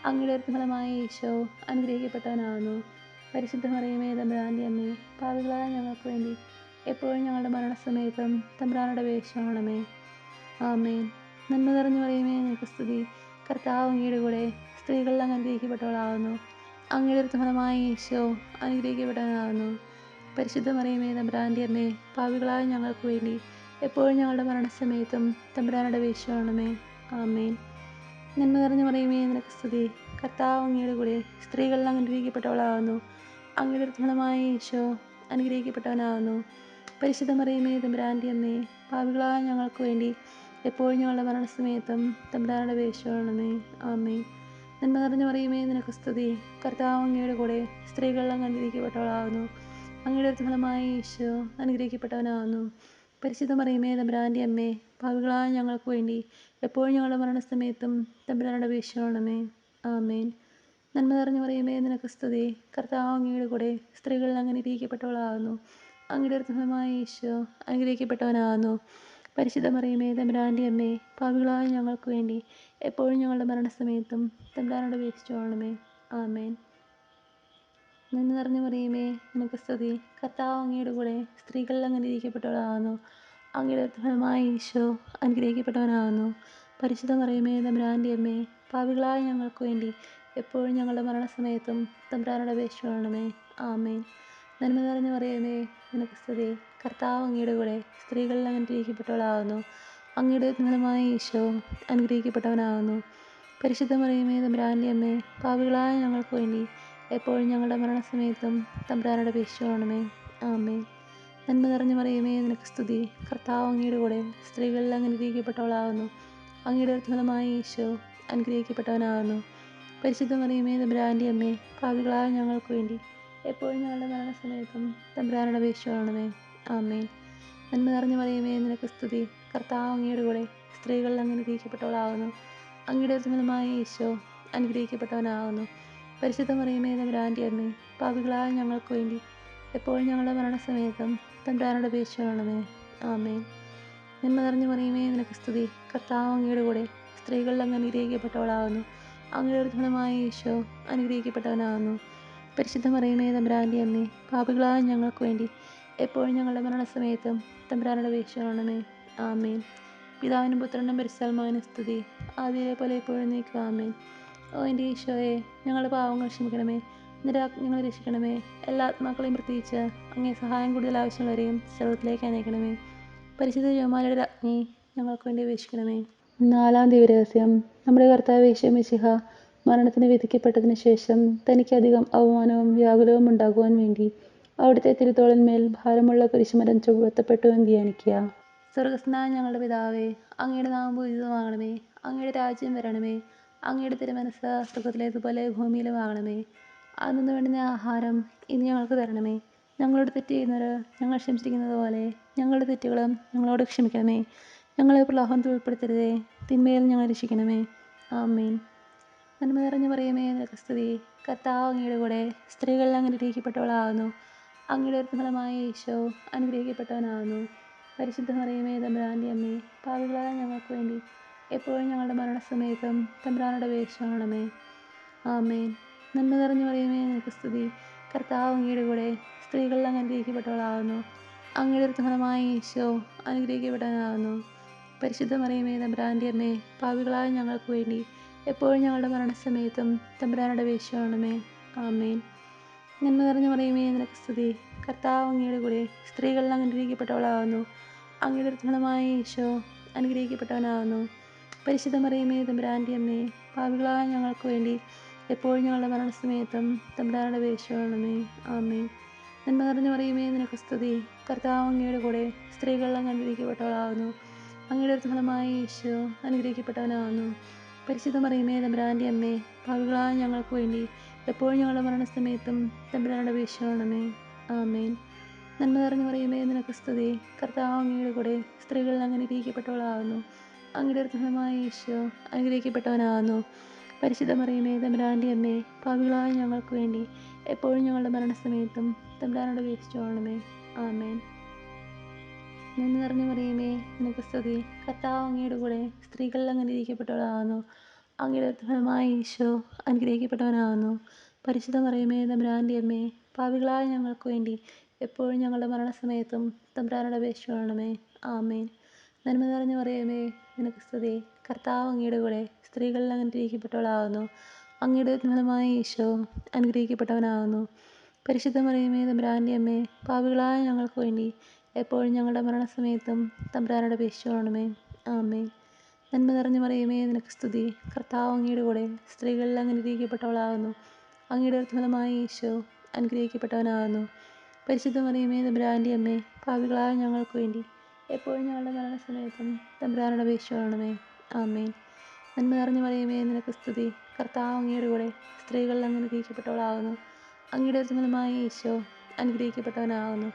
അങ്ങയുടെ ഫലമായ ഈശോ അനുഗ്രഹിക്കപ്പെട്ടവനാകുന്നു. പരിശുദ്ധ മറിയമേ തമ്പുരാൻ്റെ അമ്മേ, പാപികളായ ഞങ്ങൾക്ക് വേണ്ടി എപ്പോഴും ഞങ്ങളുടെ മരണസമയത്തും തമ്പുരാനോട് അപേക്ഷിക്കണമേ. ആമേൻ. നന്മ നിറഞ്ഞു പറയുമേ നിനക്ക് സ്തുതി. കർത്താവ് അങ്ങയുടെ കൂടെ സ്ത്രീകളിൽ അങ്ങ് അനുഗ്രഹിക്കപ്പെട്ടവളാകുന്നു. അങ്ങയുടെ ഫലമായ ഈശോ അനുഗ്രഹിക്കപ്പെട്ടവനാകുന്നു. പരിശുദ്ധ മറിയമേ തമ്പുരാൻ്റെ അമ്മേ, പാപികളായ ഞങ്ങൾക്ക് വേണ്ടി എപ്പോഴും ഞങ്ങളുടെ മരണസമയത്തും തമ്പുരാനോട് അപേക്ഷിക്കണമേ. ആമേൻ. നന്മ നിറഞ്ഞു പറയുമേ നിനക്ക് സ്തുതി. കർത്താവ് അങ്ങയുടെ കൂടെ സ്ത്രീകളിൽ അങ്ങ് അനുഗ്രഹിക്കപ്പെട്ടവളാകുന്നു. അങ്ങയുടെ ഫലമായ ഈശോ അനുഗ്രഹിക്കപ്പെട്ടവനാകുന്നു. പരിശുദ്ധ മറിയമേ തമ്പുരാൻ്റെ അമ്മേ, പാപികളായ ഞങ്ങൾക്ക് വേണ്ടി എപ്പോഴും ഞങ്ങളുടെ മരണസമയത്തും തമ്പുരാനോട് അപേക്ഷിക്കണമേ. ആമേൻ. നന്മ നിറഞ്ഞു പറയുമേ നിനക്ക് സ്തുതി. കർത്താവ് അങ്ങയുടെ കൂടെ സ്ത്രീകളിൽ അങ്ങ് അനുഗ്രഹിക്കപ്പെട്ടവളാകുന്നു. അങ്ങയുടെ ഫലമായ ഈശോ അനുഗ്രഹിക്കപ്പെട്ടവനാകുന്നു. പരിശുദ്ധ മറിയമേ തമ്പുരാൻ്റെ അമ്മേ, പാപികളായ ഞങ്ങൾക്ക് വേണ്ടി എപ്പോഴും ഞങ്ങളുടെ മരണസമയത്തും തമ്പുരാനോട് അപേക്ഷിക്കണമേ. ആമേൻ. നന്മ നിറഞ്ഞു പറയുമേ നിനക്ക് സ്തുതി. കർത്താവ് അങ്ങയുടെ കൂടെ സ്ത്രീകളിൽ അങ്ങ് അനുഗ്രഹിക്കപ്പെട്ടവളാകുന്നു. അങ്ങയുടെ ഫലമായ ഈശോ അനുഗ്രഹിക്കപ്പെട്ടവനാകുന്നു. പരിശുദ്ധ മറിയമേ തമ്പുരാൻ്റെ അമ്മേ, പാപികളായ ഞങ്ങൾക്ക് വേണ്ടി എപ്പോഴും ഞങ്ങളുടെ മരണസമയത്തും തമ്പുരാനോട് അപേക്ഷിക്കണമേ. ആമേൻ. നന്മ നിറഞ്ഞു പറയുമേ നിനക്ക് സ്തുതി. കർത്താവ് അങ്ങയുടെ കൂടെ സ്ത്രീകളിൽ അങ്ങ് അനുഗ്രഹിക്കപ്പെട്ടവളാകുന്നു. അങ്ങയുടെ ഫലമായ ഈശോ അനുഗ്രഹിക്കപ്പെട്ടവനാകുന്നു. പരിശുദ്ധ മറിയമേ തമ്പുരാൻ്റെ അമ്മേ, പാപികളായ ഞങ്ങൾക്ക് വേണ്ടി എപ്പോഴും ഞങ്ങളുടെ മരണസമയത്തും തമ്പുരാനോട് അപേക്ഷിക്കണമേ. ആമേൻ. നന്മ നിറഞ്ഞു പറയുമേ നിനക്ക് സ്തുതി. കർത്താവ് അങ്ങയുടെ കൂടെ സ്ത്രീകളിൽ അങ്ങ് അനുഗ്രഹിക്കപ്പെട്ടവളാകുന്നു. അങ്ങയുടെ ഫലമായ ഈശോ അനുഗ്രഹിക്കപ്പെട്ടവനാകുന്നു. പരിശുദ്ധ മറിയമേ തമ്പുരാൻ്റെ അമ്മേ, പാപികളായ ഞങ്ങൾക്ക് വേണ്ടി എപ്പോഴും ഞങ്ങളുടെ മരണസമയത്തും തമ്പുരാനോട് അപേക്ഷിക്കണമേ. ആമേൻ. നന്മ നിറഞ്ഞു പറയുമേ നിനക്ക് സ്തുതി. കർത്താവ് അങ്ങയുടെ കൂടെ സ്ത്രീകളിൽ അങ്ങ് അനുഗ്രഹിക്കപ്പെട്ടവളാകുന്നു. അങ്ങയുടെ ഫലമായ ഈശോ അനുഗ്രഹിക്കപ്പെട്ടവനാകുന്നു. പരിശുദ്ധ മറിയമേ തമ്പുരാൻ്റെ അമ്മേ, പാപികളായ ഞങ്ങൾക്ക് വേണ്ടി എപ്പോഴും ഞങ്ങളുടെ മരണസമയത്തും തമ്പുരാനോട് അപേക്ഷിക്കണമേ. ആമേൻ. നന്മ നിറഞ്ഞു പറയുമേ നിനക്ക് സ്തുതി. കർത്താവ് അങ്ങയുടെ കൂടെ സ്ത്രീകളിൽ അങ്ങ് അനുഗ്രഹിക്കപ്പെട്ടവളാകുന്നു. അങ്ങയുടെ ഫലമായ ഈശോ അനുഗ്രഹിക്കപ്പെട്ടവനാകുന്നു. പരിശുദ്ധ മറിയമേ തമ്പുരാൻ്റെ അമ്മേ, പാപികളായ ഞങ്ങൾക്ക് വേണ്ടി എപ്പോഴും ഞങ്ങളുടെ മരണസമയത്തും തമ്പുരാനോട് അപേക്ഷിക്കണമേ. ആമേൻ. നന്മ നിറഞ്ഞു പറയുമേ നിനക്ക് സ്തുതി. കർത്താവ് അങ്ങയുടെ കൂടെ സ്ത്രീകളിൽ അങ്ങ് അനുഗ്രഹിക്കപ്പെട്ടവളാകുന്നു. അങ്ങയുടെ ഫലമായ ഈശോ അനുഗ്രഹിക്കപ്പെട്ടവനാകുന്നു. പരിശുദ്ധ മറിയമേ തമ്പുരാൻ്റെ അമ്മേ, പാപികളായ ഞങ്ങൾക്ക് വേണ്ടി എപ്പോഴും ഞങ്ങളുടെ മരണസമയത്തും തമ്പുരാനോട് അപേക്ഷിക്കണമേ. ആമേൻ. പിതാവിനും പുത്രനും പരിശുദ്ധാത്മാവിനും സ്തുതി. ആദിയിലെ പോലെ എപ്പോഴും നീക്കും. ആമേൻ. ഓ എൻ്റെ ഈശോയെ, ഞങ്ങളുടെ പാവങ്ങൾ ക്ഷമിക്കണമേ. നിരയാക്കി ഞങ്ങൾ രക്ഷിക്കണമേ. എല്ലാ ആത്മാക്കളെയും പ്രത്യേകിച്ച് അങ്ങേ സഹായം കൂടുതൽ ആവശ്യമുള്ളവരെയും സ്വർഗ്ഗത്തിലേക്ക് അനയിക്കണമേ. പരിശുദ്ധ ജോമാനയുടെ അഗ്നി ഞങ്ങൾക്ക് വേണ്ടി അപേക്ഷിക്കണമേ. നാലാം ദിവരഹസ്യം. നമ്മുടെ കർത്താവ് ഈശോ മിശിഹ മരണത്തിന് വിധിക്കപ്പെട്ടതിന് ശേഷം തനിക്കധികം അവമാനവും വ്യാകുലവും ഉണ്ടാകുവാൻ വേണ്ടി അവിടുത്തെ തിരുത്തോളിന്മേൽ ഭാരമുള്ള കുരിശുമരം ചുമത്തപ്പെട്ടു എന്ന് ധ്യാനിക്കുക. സ്വർഗ്ഗസ്ഥനായ ഞങ്ങളുടെ പിതാവേ, അങ്ങയുടെ നാമം പൂജിതമാകണമേ. അങ്ങയുടെ രാജ്യം വരണമേ. അങ്ങയുടെ തിരുമനസ്സ് സ്വർഗ്ഗത്തിലേതുപോലെ ഭൂമിയിലുമാകണമേ. അന്നു വേണ്ടുന്ന ആഹാരം ഇന്ന് ഞങ്ങൾക്ക് തരണമേ. ഞങ്ങളോട് തെറ്റ് ചെയ്യുന്നവർ ഞങ്ങൾ ക്ഷമിച്ചിരിക്കുന്നത് പോലെ ഞങ്ങളുടെ തെറ്റുകളും ഞങ്ങളോട് ക്ഷമിക്കണമേ. ഞങ്ങളെ പ്രലോഭനത്തിൽ ഉൾപ്പെടുത്തരുതേ, തിന്മയിൽ ഞങ്ങൾ രക്ഷിക്കണമേ. ആമേൻ. നന്മ നിറഞ്ഞു പറയുമേ നിനക്ക് സ്തുതി. കർത്താവ് അങ്ങയുടെ കൂടെ സ്ത്രീകളിൽ അങ്ങ് അനുഗ്രഹിക്കപ്പെട്ടവളാകുന്നു. അങ്ങയുടെ ഫലമായ ഈശോ അനുഗ്രഹിക്കപ്പെട്ടവനാകുന്നു. പരിശുദ്ധ മറിയമേ തമ്പുരാൻ്റെ അമ്മേ, പാപികളായ ഞങ്ങൾക്ക് വേണ്ടി എപ്പോഴും ഞങ്ങളുടെ മരണസമയത്തും തമ്പുരാനോട് അപേക്ഷിക്കണമേ. ആമേൻ. നന്മ നിറഞ്ഞു പറയുമേ നിനക്ക് സ്തുതി. കർത്താവ് അങ്ങയുടെ കൂടെ സ്ത്രീകളിൽ അങ്ങ് അനുഗ്രഹിക്കപ്പെട്ടവളാകുന്നു. അങ്ങയുടെ ഫലമായ ഈശോ അനുഗ്രഹിക്കപ്പെട്ടവനാകുന്നു. പരിശുദ്ധ മറിയമേ തമ്പുരാൻ്റെ അമ്മേ, പാപികളായ ഞങ്ങൾക്ക് വേണ്ടി എപ്പോഴും ഞങ്ങളുടെ മരണസമയത്തും തമ്പുരാനോട് അപേക്ഷിക്കണമേ. ആമേൻ. നന്മ നിറഞ്ഞു പറയുമേ നിനക്ക് സ്തുതി. കർത്താവ് അങ്ങയുടെ കൂടെ സ്ത്രീകളിൽ അങ്ങ് അനുഗ്രഹിക്കപ്പെട്ടവളാകുന്നു. അങ്ങയുടെ ഫലമായ ഈശോ അനുഗ്രഹിക്കപ്പെട്ടവനാകുന്നു. പരിശുദ്ധ മറിയമേ തമ്പുരാൻ്റെ അമ്മേ, പാപികളായ ഞങ്ങൾക്ക് വേണ്ടി എപ്പോഴും ഞങ്ങളുടെ മരണസമയത്തും തമ്പുരാനോട് അപേക്ഷിക്കണമേ. ആമേൻ. നന്മ നിറഞ്ഞ മറിയമേ, നിനക്ക് സ്തുതി. കർത്താവ് അങ്ങയുടെ കൂടെ സ്ത്രീകളിൽ അങ്ങ് അനുഗ്രഹിക്കപ്പെട്ടവളാകുന്നു. അങ്ങയുടെ ഫലമായ ഈശോ അനുഗ്രഹിക്കപ്പെട്ടവനാകുന്നു. പരിശുദ്ധ മറിയമേ തമ്പുരാൻ്റെ അമ്മേ, പാപികളായ ഞങ്ങൾക്ക് വേണ്ടി എപ്പോഴും ഞങ്ങളുടെ മരണസമയത്തും തമ്പുരാനോട് അപേക്ഷിക്കണമേ. ആമേൻ. നന്മ നിറഞ്ഞ മറിയമേ, നിനക്ക് സ്തുതി. കർത്താവ് അങ്ങയുടെ കൂടെ സ്ത്രീകളിൽ അങ്ങ് അനുഗ്രഹിക്കപ്പെട്ടവളാകുന്നു. അങ്ങയുടെ ഫലമായ ഈശോ അനുഗ്രഹിക്കപ്പെട്ടവനാകുന്നു. പരിശുദ്ധ മറിയമേ തമ്പുരാൻ്റെ അമ്മേ, പാപികളായ ഞങ്ങൾക്ക് വേണ്ടി എപ്പോഴും ഞങ്ങളുടെ മരണസമയത്തും തമ്പുരാനോട് അപേക്ഷിച്ചുകൊള്ളണമേ. ആമേൻ. നന്മ നിറഞ്ഞ മറിയമേ, നിനക്ക് സ്തുതി. കർത്താവ് അങ്ങയുടെ കൂടെ സ്ത്രീകളിൽ അങ്ങ് അനുഗ്രഹിക്കപ്പെട്ടവളാകുന്നു. അങ്ങയുടെ ഫലമായ ഈശോ അനുഗ്രഹിക്കപ്പെട്ടവനാകുന്നു. പരിശുദ്ധ മറിയമേ തമ്പുരാൻ്റെ അമ്മേ, പാപികളായ ഞങ്ങൾക്ക് വേണ്ടി എപ്പോഴും ഞങ്ങളുടെ മരണസമയത്തും തമ്പുരാനോട് അപേക്ഷിച്ചുകൊള്ളണമേ. ആമേൻ. നന്മ നിറഞ്ഞ മറിയമേ, നിനക്ക് സ്തുതി. കർത്താവ് അങ്ങയുടെ കൂടെ സ്ത്രീകളിൽ അങ്ങ് അനുഗ്രഹിക്കപ്പെട്ടവളാകുന്നു. അങ്ങയുടെ ഫലമായ ഈശോ അനുഗ്രഹിക്കപ്പെട്ടവനാകുന്നു. പരിശുദ്ധ മറിയമേ തമ്പുരാൻ്റെ അമ്മേ, പാപികളായ ഞങ്ങൾക്ക് വേണ്ടി എപ്പോഴും ഞങ്ങളുടെ മരണസമയത്തും തമ്പുരാനോട് അപേക്ഷിച്ചുകൊള്ളണമേ. ആമേൻ. നന്മ നിറഞ്ഞ മറിയമേ, നിനക്ക് സ്തുതി. കർത്താവ് അങ്ങയുടെ കൂടെ സ്ത്രീകളിൽ അങ്ങ് അനുഗ്രഹിക്കപ്പെട്ടവളാകുന്നു. അങ്ങയുടെ ഫലമായ ഈശോ അനുഗ്രഹിക്കപ്പെട്ടവനാകുന്നു. പരിശുദ്ധ മറിയമേ തമ്പുരാൻ്റെ അമ്മേ, പാപികളായ ഞങ്ങൾക്ക് വേണ്ടി എപ്പോഴും ഞങ്ങളുടെ മരണസമയത്തും തമ്പുരാനോട് അപേക്ഷിച്ചുകൊള്ളണമേ. ആമേൻ. നന്മ നിറഞ്ഞ മറിയമേ, നിനക്ക് സ്തുതി. കർത്താവ് അങ്ങയുടെ കൂടെ സ്ത്രീകളിൽ അങ്ങ് അനുഗ്രഹിക്കപ്പെട്ടവളാകുന്നു. അങ്ങയുടെ ഫലമായ ഈശോ അനുഗ്രഹിക്കപ്പെട്ടവനാകുന്നു.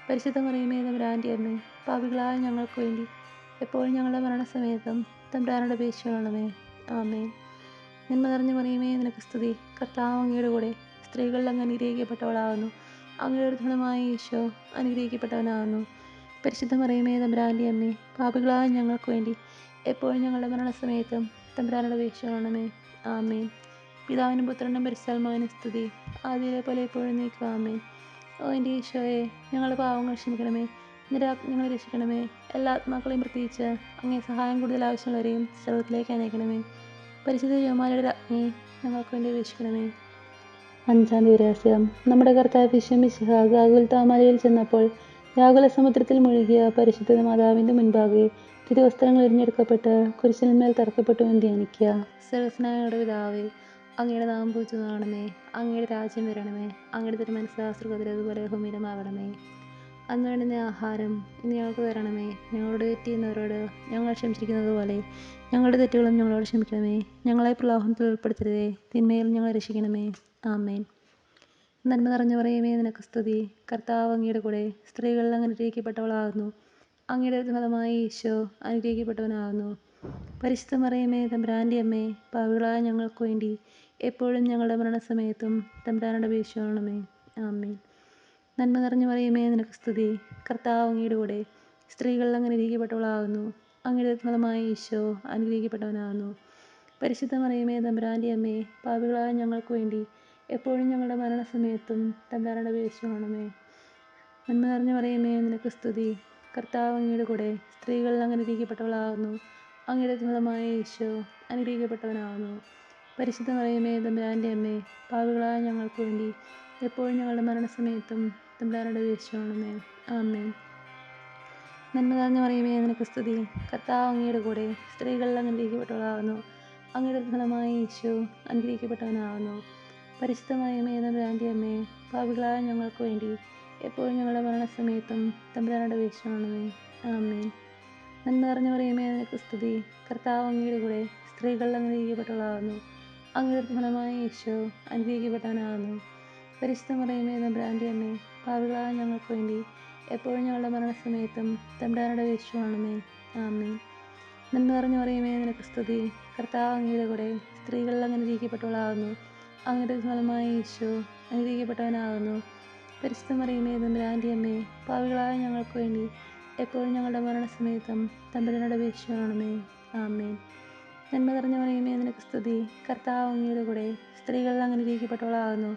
പരിശുദ്ധ മറിയമേ തമ്പുരാൻ്റെ അമ്മേ, പാപികളായ ഞങ്ങൾക്ക് വേണ്ടി എപ്പോഴും ഞങ്ങളുടെ മരണസമയത്തും തമ്പുരാനോട് അപേക്ഷിച്ചുകൊള്ളണമേ. ആമേൻ. നന്മ നിറഞ്ഞ മറിയമേ, നിനക്ക് സ്തുതി. കർത്താവ് അങ്ങയുടെ കൂടെ സ്ത്രീകളിൽ അങ്ങ് അനുഗ്രഹിക്കപ്പെട്ടവളാകുന്നു. അങ്ങയുടെ ഫലമായ ഈശോ അനുഗ്രഹിക്കപ്പെട്ടവനാകുന്നു. പരിശുദ്ധ മറിയമേ തമ്പുരാൻ്റെ അമ്മേ, പാപികളായ ഞങ്ങൾക്ക് വേണ്ടി എപ്പോഴും ഞങ്ങളുടെ മരണസമയത്തും തമ്പുരാനോട് അപേക്ഷിച്ചുകൊള്ളണമേ. ആമേൻ. പിതാവിനും പുത്രനും പരിശുദ്ധാത്മാവിനും സ്തുതി. ആദ്യത്തെ പോലെ എപ്പോഴും നീക്കും. ആമേൻ. ഓ എൻ്റെ ഈശോയെ, ഞങ്ങളുടെ പാവങ്ങൾ ക്ഷമിക്കണമേ. ഞങ്ങളെ രക്ഷിക്കണമേ. എല്ലാ ആത്മാക്കളെയും പ്രത്യേകിച്ച് അങ്ങേ സഹായം കൂടുതൽ ആവശ്യമുള്ളവരെയും സ്വർഗ്ഗത്തിലേക്ക് അനയിക്കണമേ. പരിശുദ്ധ ജപമാലയുടെ രാജ്ഞി, ഞങ്ങൾക്ക് വേണ്ടി അപേക്ഷിക്കണമേ. 5-ാം ദിവരഹസ്യം. നമ്മുടെ കർത്താവ് ഈശോ മിശിഹ ഗാഗുൽത്താമലയിൽ ചെന്നപ്പോൾ വ്യാകുല സമുദ്രത്തിൽ മുഴുകിയ പരിശുദ്ധ മാതാവിൻ്റെ മുൻപാകെ തിരുവസ്ത്രങ്ങൾ എറിഞ്ഞെടുക്കപ്പെട്ട് കുരിശിന്മേൽ തറക്കപ്പെട്ടു എന്ന് ധ്യാനിക്കുക. സർവ്വസ്നായുടെ പിതാവേ, അങ്ങയുടെ നാമം പൂജിതമാകണമേ. അങ്ങയുടെ രാജ്യം വരണമേ. അങ്ങയുടെ തിരുമനസ്സ് സ്വർഗ്ഗത്തിലേതുപോലെ ഭൂമിയിലുമാകണമേ. അന്ന് വേണ്ടുന്ന ആഹാരം ഇന്ന് ഞങ്ങൾക്ക് തരണമേ. ഞങ്ങളോട് തെറ്റ് ചെയ്യുന്നവരോട് ഞങ്ങൾ ക്ഷമിച്ചിരിക്കുന്നത് പോലെ ഞങ്ങളുടെ തെറ്റുകളും ഞങ്ങളോട് ക്ഷമിക്കണമേ. ഞങ്ങളെ പ്രലോഭനത്തിൽ ഉൾപ്പെടുത്തരുതേ, തിന്മയിൽ ഞങ്ങളെ രക്ഷിക്കണമേ. ആമേൻ. നന്മ നിറഞ്ഞ മറിയമേ, നിനക്ക് സ്തുതി. കർത്താവ് അങ്ങയുടെ കൂടെ സ്ത്രീകളിൽ അങ്ങ് അനുഗ്രഹിക്കപ്പെട്ടവളാകുന്നു. അങ്ങയുടെ ഫലമായ ഈശോ അനുഗ്രഹിക്കപ്പെട്ടവനാകുന്നു. പരിശുദ്ധ മറിയമേ തമ്പുരാൻ്റെ അമ്മേ, പാപികളായ ഞങ്ങൾക്ക് വേണ്ടി എപ്പോഴും ഞങ്ങളുടെ മരണസമയത്തും തമ്പുരാനോട് അപേക്ഷിച്ചുകൊള്ളണമേ. ആമേൻ. നന്മ നിറഞ്ഞ മറിയമേ, നിനക്ക് സ്തുതി. കർത്താവ് അങ്ങയുടെ കൂടെ സ്ത്രീകളിൽ അങ്ങ് അനുഗ്രഹിക്കപ്പെട്ടവളാകുന്നു. അങ്ങയുടെ ഫലമായ ഈശോ അനുഗ്രഹിക്കപ്പെട്ടവനാകുന്നു. പരിശുദ്ധ മറിയമേ തമ്പുരാൻ്റെ അമ്മേ, പാപികളായ ഞങ്ങൾക്ക് വേണ്ടി എപ്പോഴും ഞങ്ങളുടെ മരണസമയത്തും തമ്പുരാനോട് അപേക്ഷിച്ചുകൊള്ളണമേ. നന്മ നിറഞ്ഞ മറിയമേ, നിനക്ക് സ്തുതി. കർത്താവ് അങ്ങയുടെ കൂടെ സ്ത്രീകളിൽ അങ്ങ് അനുഗ്രഹിക്കപ്പെട്ടവളാകുന്നു. അങ്ങയുടെ ഫലമായ ഈശോ അനുഗ്രഹിക്കപ്പെട്ടവനാകുന്നു. പരിശുദ്ധ മറിയമേ തമ്പുരാൻ്റെ അമ്മേ, പാപികളായ ഞങ്ങൾക്ക് വേണ്ടി എപ്പോഴും ഞങ്ങളുടെ മരണസമയത്തും തമ്പുരാനോട് അപേക്ഷിച്ചുകൊള്ളണമേ. ആമേൻ. നന്മ നിറഞ്ഞ മറിയമേ, നിനക്ക് സ്തുതി. കർത്താവ് അങ്ങയുടെ കൂടെ സ്ത്രീകളിൽ അങ്ങ് അനുഗ്രഹിക്കപ്പെട്ടവളാകുന്നു. അങ്ങയുടെ ഫലമായ ഈശോ അനുഗ്രഹിക്കപ്പെട്ടവനാകുന്നു. പരിശുദ്ധ മറിയമേ തമ്പുരാൻ്റെ അമ്മേ, പാപികളായ ഞങ്ങൾക്ക് വേണ്ടി എപ്പോഴും ഞങ്ങളുടെ മരണസമയത്തും തമ്പുരാനോട് അപേക്ഷിച്ചുകൊള്ളണമേ. ആമേൻ. നന്മ നിറഞ്ഞ മറിയമേ, നിനക്ക് സ്തുതി. കർത്താവ് അങ്ങയുടെ കൂടെ സ്ത്രീകളിൽ അങ്ങ് അനുഗ്രഹിക്കപ്പെട്ടവളാകുന്നു. അങ്ങയുടെ ഫലമായ ഈശോ അനുഗ്രഹിക്കപ്പെട്ടവനാകുന്നു. പരിശുദ്ധ മറിയമേ തമ്പുരാൻ്റെ അമ്മേ, പാപികളായ ഞങ്ങൾക്ക് വേണ്ടി എപ്പോഴും ഞങ്ങളുടെ മരണസമയത്തും തമ്പുരാനോട് അപേക്ഷിച്ചുകൊള്ളണമേ. ആമേൻ. നന്മ നിറഞ്ഞ മറിയമേ, നിനക്ക് സ്തുതി. കർത്താവ് അങ്ങയുടെ കൂടെ സ്ത്രീകളിൽ അങ്ങ് അനുഗ്രഹിക്കപ്പെട്ടവളാകുന്നു. അങ്ങയുടെ ഫലമായ ഈശോ അനുഗ്രഹിക്കപ്പെട്ടവനാകുന്നു. പരിശുദ്ധ മറിയമേ തമ്പുരാൻ്റെ അമ്മേ, പാപികളായ ഞങ്ങൾക്ക് വേണ്ടി എപ്പോഴും ഞങ്ങളുടെ മരണസമയത്തും തമ്പുരാനോട് അപേക്ഷിച്ചുകൊള്ളണമേ. ആമേൻ. നന്മ നിറഞ്ഞ മറിയമേ, നിനക്ക് സ്തുതി. കർത്താവ് അങ്ങയുടെ കൂടെ സ്ത്രീകളിൽ അങ്ങ് അനുഗ്രഹിക്കപ്പെട്ടവളാകുന്നു.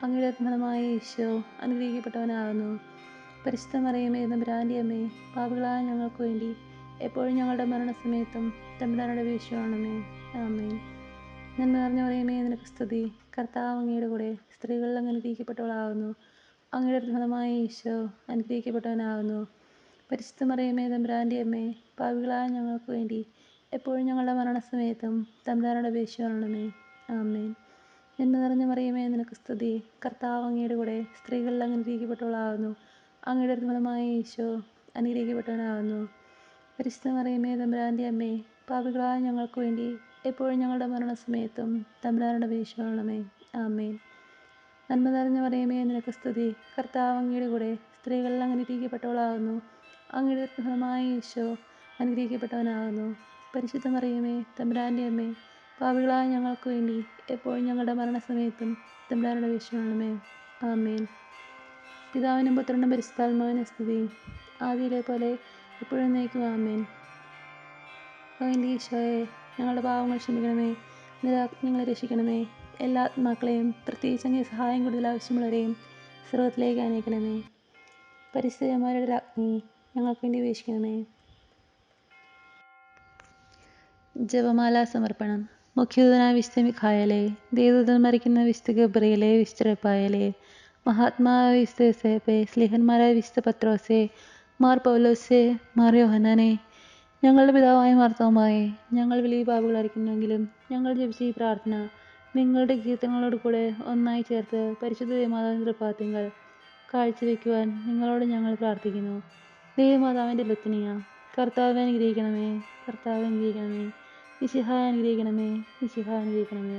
അങ്ങയുടെ ഫലമായ ഈശോ അനുഗ്രഹിക്കപ്പെട്ടവനാകുന്നു. പരിശുദ്ധ മറിയമേ തമ്പുരാൻ്റെ അമ്മേ, പാപികളായ ഞങ്ങൾക്ക് വേണ്ടി എപ്പോഴും ഞങ്ങളുടെ മരണസമയത്തും തമ്പുരാനോട് അപേക്ഷിച്ചുകൊള്ളണമേ. ആമേൻ. നന്മ നിറഞ്ഞ മറിയമേ, നിനക്ക് സ്തുതി. കർത്താവ് അങ്ങയുടെ കൂടെ സ്ത്രീകളിൽ അങ്ങ് അനുഗ്രഹിക്കപ്പെട്ടവളാകുന്നു. അങ്ങയുടെ ഫലമായ ഈശോ അനുഗ്രഹിക്കപ്പെട്ടവനാകുന്നു. പരിശുദ്ധ മറിയമേ തമ്പുരാൻ്റെ അമ്മേ, പാപികളായ ഞങ്ങൾക്ക് വേണ്ടി എപ്പോഴും ഞങ്ങളുടെ മരണസമയത്തും തമ്പുരാനോട് അപേക്ഷിച്ചുകൊള്ളണമേ. ആമേൻ. നന്മ നിറഞ്ഞ മറിയമേ, നിനക്ക് സ്തുതി. കർത്താവ് അങ്ങയുടെ കൂടെ സ്ത്രീകളിൽ അങ്ങ് അനുഗ്രഹിക്കപ്പെട്ടവളാകുന്നു. അങ്ങയുടെ ഫലമായ ഈശോ അനുഗ്രഹിക്കപ്പെട്ടവനാകുന്നു. പരിശുദ്ധ മറിയമേ തമ്പുരാൻ്റെ അമ്മേ, പാപികളായ ഞങ്ങൾക്ക് വേണ്ടി എപ്പോഴും ഞങ്ങളുടെ മരണസമയത്തും തമ്പുരാനോട് അപേക്ഷിച്ചുകൊള്ളണമേ. ആമേൻ. നന്മ നിറഞ്ഞ മറിയമേ, നിനക്ക് സ്തുതി. കർത്താവ് അങ്ങയുടെ കൂടെ സ്ത്രീകളിൽ അങ്ങ് അനുഗ്രഹിക്കപ്പെട്ടവളാകുന്നു. അങ്ങയുടെ ഫലമായ ഈശോ അനുഗ്രഹിക്കപ്പെട്ടവനാകുന്നു. പരിശുദ്ധ മറിയമേ തമ്പുരാൻ്റെ അമ്മേ, പാപികളായ ഞങ്ങൾക്ക് വേണ്ടി എപ്പോഴും ഞങ്ങളുടെ മരണസമയത്തും തമ്പുരാനോട് അപേക്ഷിച്ചുകൊള്ളണമേ. ആമേൻ. പിതാവിനും പുത്രനും പരിശുദ്ധാത്മാവിനും സ്തുതി. ആദിയിലെ പോലെ എപ്പോഴും എന്നേക്കും. ആമേൻ. എൻ്റെ ഈശോയെ, ഞങ്ങളുടെ പാവങ്ങൾ ക്ഷമിക്കണമേ. ഞങ്ങളെ രക്ഷിക്കണമേ. എല്ലാ ആത്മാക്കളെയും, പ്രത്യേകിച്ച് അങ്ങേ സഹായം കൂടുതൽ ആവശ്യമുള്ളവരെയും സ്വർഗ്ഗത്തിലേക്ക് അനയിക്കണമേ. പരിശുദ്ധന്മാരുടെ രാജ്ഞി, ഞങ്ങൾക്ക് വേണ്ടി അപേക്ഷിക്കണമേ. ജപമാല സമർപ്പണം. മുഖ്യദൂതനായ വിശുദ്ധ മിഖായേലേ, ദേവദൂതൻ മരിക്കുന്ന വിശുദ്ധ ഗബ്രിയേലേ, വിശുദ്ധ റഫായേലേ, മഹാത്മാവായ വിശുദ്ധ യോസേപ്പേ, സ്ലീഹന്മാരായ വിശുദ്ധ പത്രോസേ, മാർ പൗലോസേ, മാർ യോഹന്നാനേ, ഞങ്ങളുടെ പിതാവായ മാർത്തോമായേ, ഞങ്ങൾ വലിയ പാപികളായിരിക്കുന്നെങ്കിലും ഞങ്ങൾ ജപിച്ച ഈ പ്രാർത്ഥന നിങ്ങളുടെ കീർത്തനങ്ങളോട് കൂടെ ഒന്നായി ചേർത്ത് പരിശുദ്ധ ദേവമാതാവിൻ്റെ തൃപ്പാദത്തിങ്കൽ കാഴ്ചവെക്കുവാൻ നിങ്ങളോട് ഞങ്ങൾ പ്രാർത്ഥിക്കുന്നു. ദേവമാതാവിൻ്റെ ലത്തിനിയ. കർത്താവെ അനുഗ്രഹിക്കണമേ, കർത്താവെ അനുഗ്രഹിക്കണമേ. മിശിഹായ അനുഗ്രഹിക്കണമേ, മിശിഹായ അനുഗ്രഹിക്കണമേ.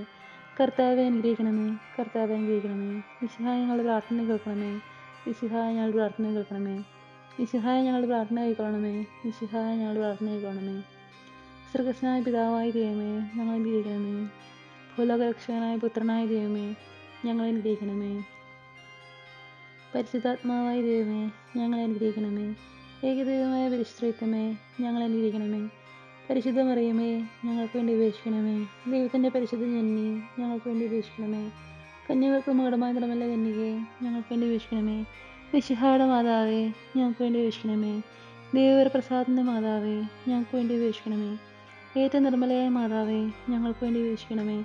കർത്താവെ അനുഗ്രഹിക്കണമേ, കർത്താവെ അനുഗ്രഹിക്കണമേ. മിശിഹായ ഞങ്ങളുടെ പ്രാർത്ഥന കേൾക്കണമേ, മിശിഹായ ഞങ്ങളുടെ പ്രാർത്ഥന കേൾക്കണമേ. മിശിഹായ ഞങ്ങളുടെ പ്രാർത്ഥന കൈക്കൊള്ളണമേ, മിശിഹായ ഞങ്ങളുടെ പ്രാർത്ഥന കൈക്കൊള്ളണമേ. സ്വർഗ്ഗസ്ഥനായ പിതാവായ ദൈവമേ, ഞങ്ങൾ അനുഗ്രഹിക്കണമേ. ഭൂലോകരക്ഷകനായ പുത്രനായ ദൈവമേ, ഞങ്ങൾ അനുഗ്രഹിക്കണമേ. പരിശുദ്ധാത്മാവായ ദൈവമേ, ഞങ്ങളെ അനുഗ്രഹിക്കണമേ. ഏകദൈവമായ പരിശുദ്ധമേ, ഞങ്ങളെ അനുഗ്രഹിക്കണമേ. പരിശുദ്ധ മറിയമേ, ഞങ്ങൾക്ക് വേണ്ടി അപേക്ഷിക്കണമേ. ദൈവത്തിൻ്റെ പരിശുദ്ധ ജനനി, ഞങ്ങൾക്ക് വേണ്ടി അപേക്ഷിക്കണമേ. കന്യകൾക്ക് മകുടമായ നിറമല്ല കന്യകേ, ഞങ്ങൾക്ക് വേണ്ടി അപേക്ഷിക്കണമേ. മിശിഹായുടെ മാതാവേ, ഞങ്ങൾക്ക് വേണ്ടി അപേക്ഷിക്കണമേ. ദൈവപ്രസാദത്തിൻ്റെ മാതാവേ, ഞങ്ങൾക്ക് വേണ്ടി അപേക്ഷിക്കണമേ. ഏറ്റവും നിർമ്മലയായ മാതാവേ, ഞങ്ങൾക്ക് വേണ്ടി അപേക്ഷിക്കണമേ.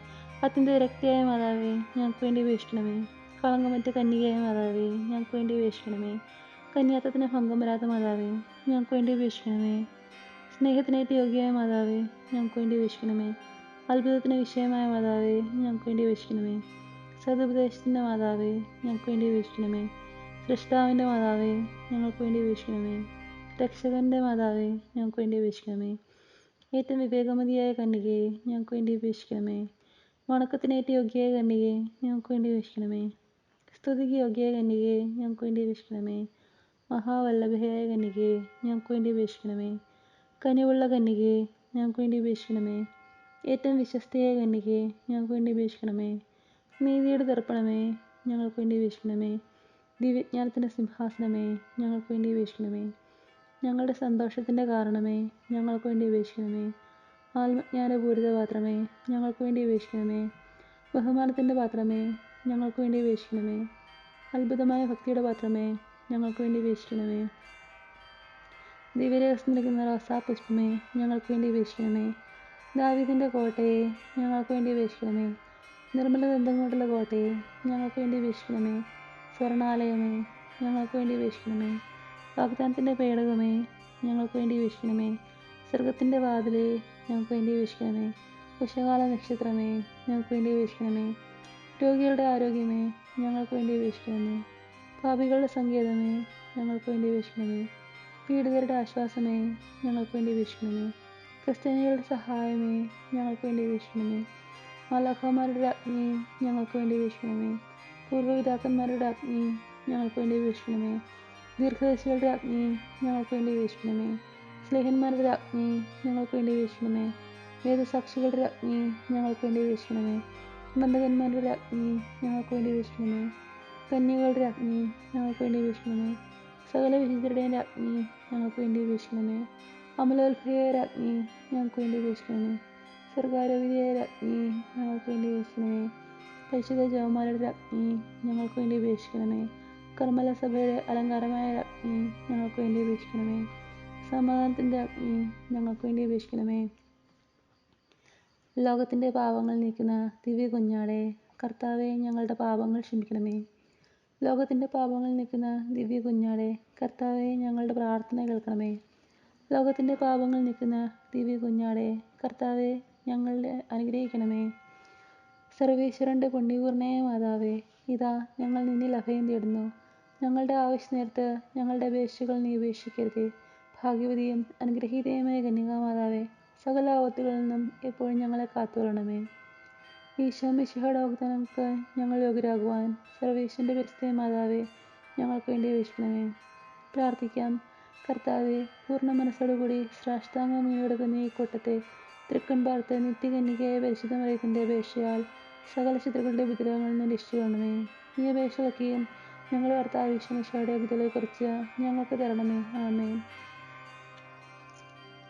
അത്യന്ത വിരക്തിയായ മാതാവേ, ഞങ്ങൾക്ക് വേണ്ടി അപേക്ഷിക്കണമേ. കളങ്കമറ്റ കന്യകയായ മാതാവേ, ഞങ്ങൾക്ക് വേണ്ടി അപേക്ഷിക്കണമേ. കന്യാത്വത്തിന് ഭംഗം വരാത്ത മാതാവേ, ഞങ്ങൾക്ക് വേണ്ടി അപേക്ഷിക്കണമേ. സ്നേഹത്തിനേറ്റ യോഗ്യയായ മാതാവേ, ഞങ്ങൾക്ക് വേണ്ടി അപേക്ഷിക്കണമേ. അത്ഭുതത്തിന് വിഷയമായ മാതാവേ, ഞങ്ങൾക്ക് വേണ്ടി അപേക്ഷിക്കണമേ. സതുപദേശത്തിൻ്റെ മാതാവേ, ഞങ്ങൾക്ക് വേണ്ടി അപേക്ഷിക്കണമേ. സൃഷ്ടാവിൻ്റെ മാതാവേ, ഞങ്ങൾക്ക് വേണ്ടി അപേക്ഷിക്കണമേ. രക്ഷകൻ്റെ മാതാവേ, ഞങ്ങൾക്ക് വേണ്ടി അപേക്ഷിക്കണമേ. ഏറ്റവും വിവേകമതിയായ കന്യകയെ, ഞങ്ങൾക്ക് വേണ്ടി അപേക്ഷിക്കണമേ. വണക്കത്തിനേറ്റ യോഗ്യയായ കന്യകയെ, ഞങ്ങൾക്ക് വേണ്ടി അപേക്ഷിക്കണമേ. സ്തുതിക്ക് യോഗ്യയായ കന്യകയെ, ഞങ്ങൾക്ക് വേണ്ടി അപേക്ഷിക്കണമേ. മഹാവല്ലഭയായ കന്യകയെ, ഞങ്ങൾക്ക് വേണ്ടി അപേക്ഷിക്കണമേ. കനിവുള്ള കന്യകയെ, ഞങ്ങൾക്ക് വേണ്ടി അപേക്ഷിക്കണമേ. ഏറ്റവും വിശ്വസ്തയായ കന്യകയെ, ഞങ്ങൾക്ക് വേണ്ടി അപേക്ഷിക്കണമേ. നീതിയുടെ ദർപ്പണമേ, ഞങ്ങൾക്ക് വേണ്ടി അപേക്ഷിക്കണമേ. ദിവ്യജ്ഞാനത്തിൻ്റെ സിംഹാസനമേ, ഞങ്ങൾക്ക് വേണ്ടി അപേക്ഷിക്കണമേ. ഞങ്ങളുടെ സന്തോഷത്തിൻ്റെ കാരണമേ, ഞങ്ങൾക്ക് വേണ്ടി അപേക്ഷിക്കണമേ. ആത്മജ്ഞാനപൂരിത പാത്രമേ, ഞങ്ങൾക്ക് വേണ്ടി അപേക്ഷിക്കണമേ. ബഹുമാനത്തിൻ്റെ പാത്രമേ, ഞങ്ങൾക്ക് വേണ്ടി അപേക്ഷിക്കണമേ. അത്ഭുതമായ ഭക്തിയുടെ പാത്രമേ, ഞങ്ങൾക്ക് വേണ്ടി അപേക്ഷിക്കണമേ. ദിവ്യരഹസ്യം നിൽക്കുന്ന റോസാപുഷ്പമേ, ഞങ്ങൾക്ക് വേണ്ടി അപേക്ഷിക്കണമേ. ദാവീദിൻ്റെ കോട്ടയെ, ഞങ്ങൾക്ക് വേണ്ടി അപേക്ഷിക്കണമേ. നിർമ്മല ദന്തം കൊണ്ടുള്ള കോട്ടയെ, ഞങ്ങൾക്ക് വേണ്ടി അപേക്ഷിക്കണമേ. സ്വർണാലയമേ, ഞങ്ങൾക്ക് വേണ്ടി അപേക്ഷിക്കണമേ. വാഗ്ദാനത്തിൻ്റെ പേടകമേ, ഞങ്ങൾക്ക് വേണ്ടി അപേക്ഷിക്കണമേ. സ്വർഗത്തിൻ്റെ വാതിലേ, ഞങ്ങൾക്ക് വേണ്ടി അപേക്ഷിക്കണമേ. ഉഷകാല നക്ഷത്രമേ, ഞങ്ങൾക്ക് വേണ്ടി അപേക്ഷിക്കണമേ. രോഗികളുടെ ആരോഗ്യമേ, ഞങ്ങൾക്ക് വേണ്ടി അപേക്ഷിക്കണമേ. പാപികളുടെ സങ്കേതമേ, ഞങ്ങൾക്ക് വേണ്ടി അപേക്ഷിക്കണമേ. പീഡിതരുടെ ആശ്വാസമേ, ഞങ്ങൾക്ക് വേണ്ടി അപേക്ഷിക്കണമേ. ക്രിസ്ത്യാനികളുടെ സഹായമേ, ഞങ്ങൾക്ക് വേണ്ടി അപേക്ഷിക്കണമേ. മാലാഖമാരുടെ രാജ്ഞി, ഞങ്ങൾക്ക് വേണ്ടി അപേക്ഷിക്കണമേ. പൂർവ്വപിതാക്കന്മാരുടെ രാജ്ഞി, ഞങ്ങൾക്ക് വേണ്ടി അപേക്ഷിക്കണമേ. ദീർഘദർശികളുടെ രാജ്ഞി, ഞങ്ങൾക്ക് വേണ്ടി അപേക്ഷിക്കണമേ. സ്ലേഹന്മാരുടെ രാജ്ഞി, ഞങ്ങൾക്ക് വേണ്ടി അപേക്ഷിക്കണമേ. വേദസാക്ഷികളുടെ രാജ്ഞി, ഞങ്ങൾക്ക് വേണ്ടി അപേക്ഷിക്കണമേ. ബന്ധകന്മാരുടെ രാജ്ഞി, ഞങ്ങൾക്ക് വേണ്ടി അപേക്ഷിക്കണമേ. കന്യകളുടെ രാജ്ഞി, ഞങ്ങൾക്ക് വേണ്ടി അപേക്ഷിക്കണമേ. സകല വിശുദ്ധരുടെയും രാജ്ഞി, ഞങ്ങൾക്ക് വേണ്ടി അപേക്ഷിക്കണമേ. അമലോത്ഭയായ രാജ്ഞി, ഞങ്ങൾക്ക് വേണ്ടി അപേക്ഷിക്കണമേ. സ്വർഗാരോപിതയായ രാജ്ഞി, ഞങ്ങൾക്ക് വേണ്ടി അപേക്ഷിക്കണമേ. പരിശുദ്ധ ജപമാലയുടെ രാജ്ഞി, ഞങ്ങൾക്ക് വേണ്ടി അപേക്ഷിക്കണമേ. കർമ്മല സഭയുടെ അലങ്കാരമായ രാജ്ഞി, ഞങ്ങൾക്ക് വേണ്ടി അപേക്ഷിക്കണമേ. സമാധാനത്തിൻ്റെ രാജ്ഞി, ഞങ്ങൾക്ക് വേണ്ടി അപേക്ഷിക്കണമേ. ലോകത്തിൻ്റെ പാപങ്ങൾ നീക്കുന്ന ദിവ്യ കുഞ്ഞാടെ, കർത്താവെ, ഞങ്ങളുടെ പാപങ്ങൾ ക്ഷമിക്കണമേ. ലോകത്തിൻ്റെ പാപങ്ങൾ നീക്കുന്ന ദിവ്യ കുഞ്ഞാടെ, കർത്താവെ ഞങ്ങളുടെ പ്രാർത്ഥന കേൾക്കണമേ. ലോകത്തിൻ്റെ പാപങ്ങൾ നീക്കുന്ന ദിവ്യ കുഞ്ഞാടെ, കർത്താവെ ഞങ്ങളുടെ അനുഗ്രഹിക്കണമേ. സർവേശ്വരൻ്റെ പുണ്യപൂർണ്ണയായ മാതാവേ, ഇതാ ഞങ്ങൾ നിന്നിൽ അഭയം തേടുന്നു. ഞങ്ങളുടെ ആവശ്യനേരത്ത് ഞങ്ങളുടെ അപേക്ഷകൾ നീ ഉപേക്ഷിക്കരുതേ. ഭാഗ്യവതിയും അനുഗ്രഹീതയുമായ കന്യകാമാതാവേ, സകല ആപത്തുകളിൽ നിന്നും എപ്പോഴും ഞങ്ങളെ കാത്തുകൊള്ളണമേ. ഈശോ മിശിഹായുടെ വാഗ്ദാനങ്ങൾക്ക് ഞങ്ങൾ യോഗ്യരാകുവാൻ സർവേശ്വരൻ്റെ പരിശുദ്ധ മാതാവേ, ഞങ്ങൾക്ക് വേണ്ടി അപേക്ഷിക്കണമേ. പ്രാർത്ഥിക്കാം. കർത്താവെ, പൂർണ്ണ മനസ്സോടുകൂടി സാഷ്ടാംഗമണിയോട് തന്നെ ഈ കൂട്ടത്തെ തൃക്കൺ പാർത്ത് നിത്യകന്യകയായ പരിശുദ്ധ മറിയത്തിൻ്റെ അപേക്ഷയാൽ സകല ശത്രുക്കളുടെ ഉപദ്രവങ്ങളിൽ നിന്ന് രക്ഷിക്കണമേ. ഈ അപേക്ഷകളൊക്കെയും ഞങ്ങളുടെ കർത്താവ് ഈശോ മിശിഹായുടെ യോഗ്യതകളെക്കുറിച്ച് ഞങ്ങൾക്ക് തരണമേ. ആമേൻ.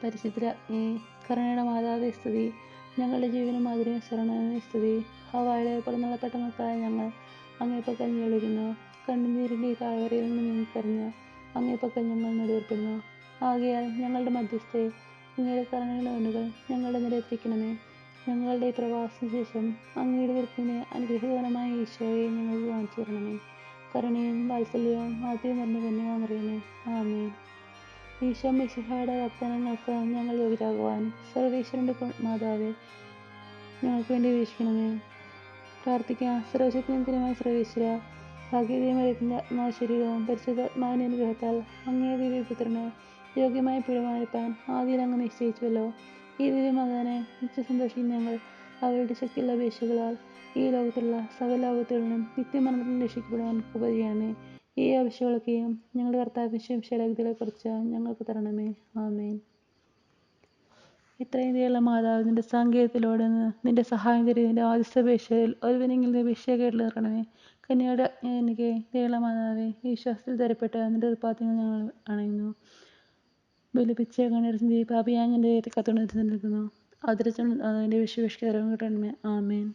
പരിശുദ്ധരാജ്ഞേ, കരുണയുടെ മാതാവേ സ്തുതി. ഞങ്ങളുടെ ജീവനും മാധുര്യവും ശരണമേ സ്തുതി. ഹവ്വായുടെ പിറന്നുള്ളപ്പെട്ട മക്കളായ ഞങ്ങൾ അങ്ങേപ്പക്കൽ ഞെളിക്കുന്നു. കണ്ണുനീരിൻ്റെ ഈ താഴ്വരയിൽ നിന്ന് നീങ്ങിക്കറിഞ്ഞ് അങ്ങേപ്പക്കൽ ഞങ്ങൾ നെടുവേർപ്പെടുന്നു. ആകയാൽ ഞങ്ങളുടെ മധ്യസ്ഥയെ അങ്ങയുടെ കരുണയുടെ കണ്ണുകൾ ഞങ്ങളുടെ നിരത്തിരിക്കണമേ. ഞങ്ങളുടെ ഈ പ്രവാസത്തിന് ശേഷം അങ്ങയുടെ വൃത്തിനെ അനുഗ്രഹകരമായ ഈശോയെ ഞങ്ങൾക്ക് കാണിച്ചു തരണമേ. കരുണയും വാത്സല്യവും മാധ്യം നിറഞ്ഞ കന്യകാമറിയമേ, ആമേൻ. ഈശോ മിശിഹായുടെ വാഗ്ദാനങ്ങൾക്ക് ഞങ്ങൾ യോഗ്യരാകുവാൻ സർവേശ്വരൻ്റെ മാതാവേ, ഞങ്ങൾക്ക് വേണ്ടി വീക്ഷിക്കണമേ. പ്രാർത്ഥിക്കാം. സർവശക്തിനിത്യമായ സർവേശ്വര, ഭാഗ്യതീയമറിയത്തിൻ്റെ ആത്മാശരീരവും പരിശുദ്ധാത്മാവിൻ്റെ അനുഗ്രഹത്താൽ അങ്ങേ ദിവ്യപുത്രന് യോഗ്യമായ പീഠമായിരിക്കാൻ ആദ്യം അങ്ങ് നിശ്ചയിച്ചുവല്ലോ. ഈ ദിവ്യമകനെ നിത്യസന്തോഷിക്കുന്ന ഞങ്ങൾ അവരുടെ ശക്തിയുള്ള അപേക്ഷകളാൽ ഈ ലോകത്തുള്ള സകല ആപത്തുകളിൽ നിന്നും നിത്യമരണത്തിൽ രക്ഷിക്കപ്പെടുവാൻ കൃപ ചെയ്യണമേ. ഈ ആവശ്യങ്ങളൊക്കെയും ഞങ്ങളുടെ കർത്താവിന്റെ ശക്തികളെക്കുറിച്ച് ഞങ്ങൾക്ക് തരണമേ. ആമേൻ. ഇത്രയും ദയുള്ള മാതാവ്, നിന്റെ സാങ്കേതികത്തിലൂടെ നിന്റെ സഹായം തരും. നിന്റെ ആദ്യത്തെ അപേക്ഷയിൽ ഒരുവനെങ്കിലും അപേക്ഷ കേട്ടിൽ നിറക്കണമേ. കന്യയുടെ എനിക്ക് ദയുള്ള മാതാവേ, ഈ വിശ്വാസത്തിൽ തരപ്പെട്ട് നിന്റെ ഉത്പാദനങ്ങൾ ഞങ്ങൾ അണയുന്നു. ബലിപ്പിച്ച കണ്ണീർചിന്തി പാപിയാൻ എൻ്റെ കത്തുകൊണ്ട് നിൽക്കുന്നു. അതിരച്ചും അതിൻ്റെ വിഷവിഷ്കരവും കിട്ടണമേ. ആമേൻ.